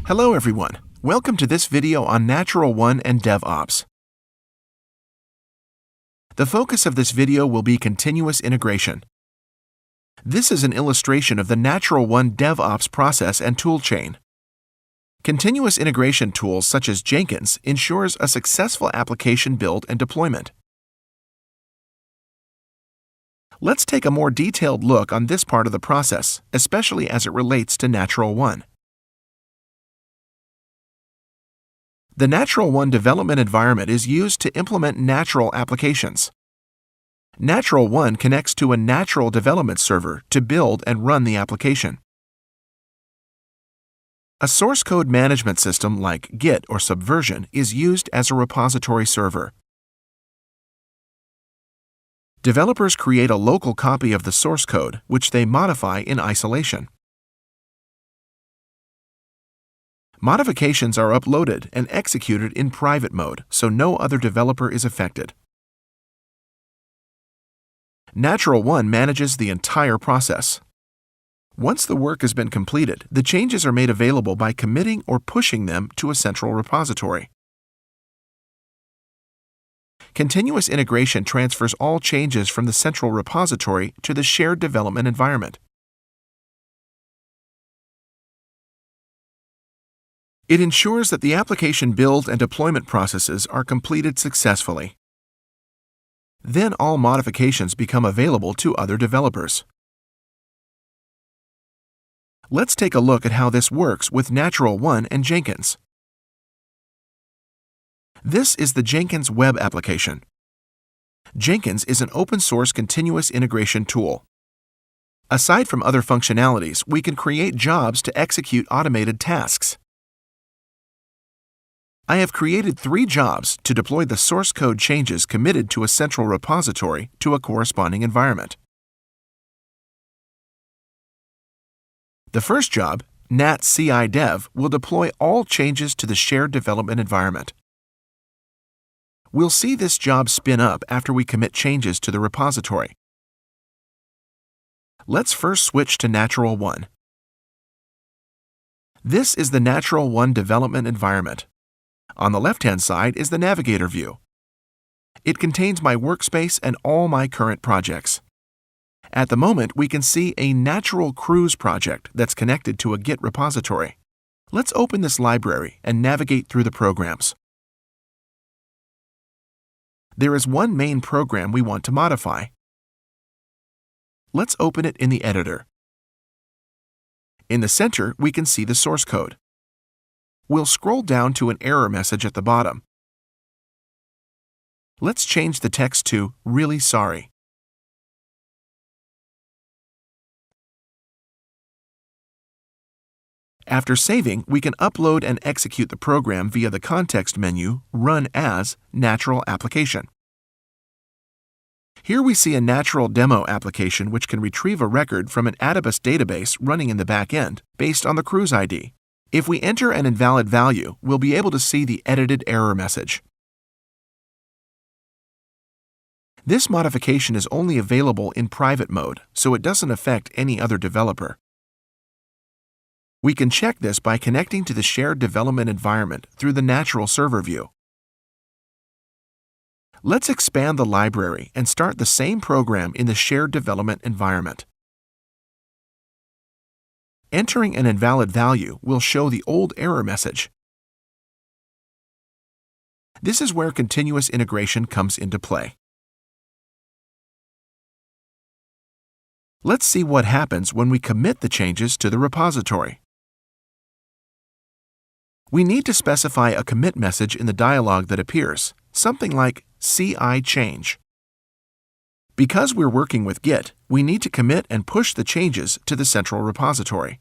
Hello everyone, welcome to this video on NaturalONE and DevOps. The focus of this video will be continuous integration. This is an illustration of the NaturalONE DevOps process and toolchain. Continuous integration tools such as Jenkins ensures a successful application build and deployment. Let's take a more detailed look on this part of the process, especially as it relates to NaturalONE. The NaturalONE development environment is used to implement Natural applications. NaturalONE connects to a Natural development server to build and run the application. A source code management system like Git or Subversion is used as a repository server. Developers create a local copy of the source code, which they modify in isolation. Modifications are uploaded and executed in private mode, so no other developer is affected. NaturalONE manages the entire process. Once the work has been completed, the changes are made available by committing or pushing them to a central repository. Continuous integration transfers all changes from the central repository to the shared development environment. It ensures that the application build and deployment processes are completed successfully. Then all modifications become available to other developers. Let's take a look at how this works with NaturalONE and Jenkins. This is the Jenkins web application. Jenkins is an open-source continuous integration tool. Aside from other functionalities, we can create jobs to execute automated tasks. I have created 3 jobs to deploy the source code changes committed to a central repository to a corresponding environment. The first job, nat-ci-dev, will deploy all changes to the shared development environment. We'll see this job spin up after we commit changes to the repository. Let's first switch to NaturalONE. This is the NaturalONE development environment. On the left-hand side is the Navigator view. It contains my workspace and all my current projects. At the moment, we can see a Natural Cruise project that's connected to a Git repository. Let's open this library and navigate through the programs. There is one main program we want to modify. Let's open it in the editor. In the center, we can see the source code. We'll scroll down to an error message at the bottom. Let's change the text to "Really sorry." After saving, we can upload and execute the program via the context menu Run as Natural Application. Here we see a Natural demo application which can retrieve a record from an Adibus database running in the back end based on the cruise ID. If we enter an invalid value, we'll be able to see the edited error message. This modification is only available in private mode, so it doesn't affect any other developer. We can check this by connecting to the shared development environment through the Natural Server view. Let's expand the library and start the same program in the shared development environment. Entering an invalid value will show the old error message. This is where continuous integration comes into play. Let's see what happens when we commit the changes to the repository. We need to specify a commit message in the dialog that appears, something like CI change. Because we're working with Git, we need to commit and push the changes to the central repository.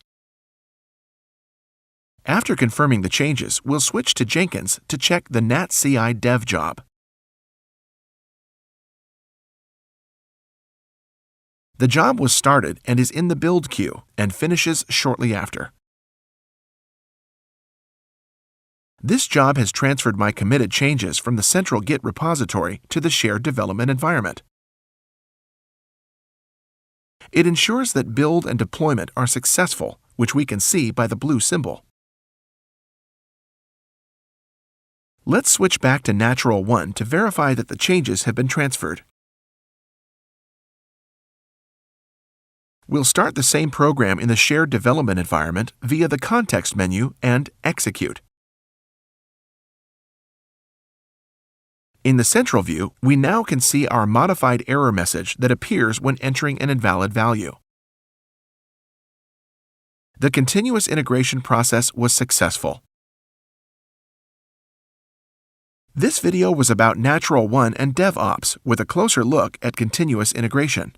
After confirming the changes, we'll switch to Jenkins to check the nat-ci-dev job. The job was started and is in the build queue and finishes shortly after. This job has transferred my committed changes from the central Git repository to the shared development environment. It ensures that build and deployment are successful which we can see by the blue symbol. Let's switch back to NaturalONE to verify that the changes have been transferred. We'll start the same program in the shared development environment via the Context menu and Execute. In the central view, we now can see our modified error message that appears when entering an invalid value. The continuous integration process was successful. This video was about NaturalONE and DevOps with a closer look at continuous integration.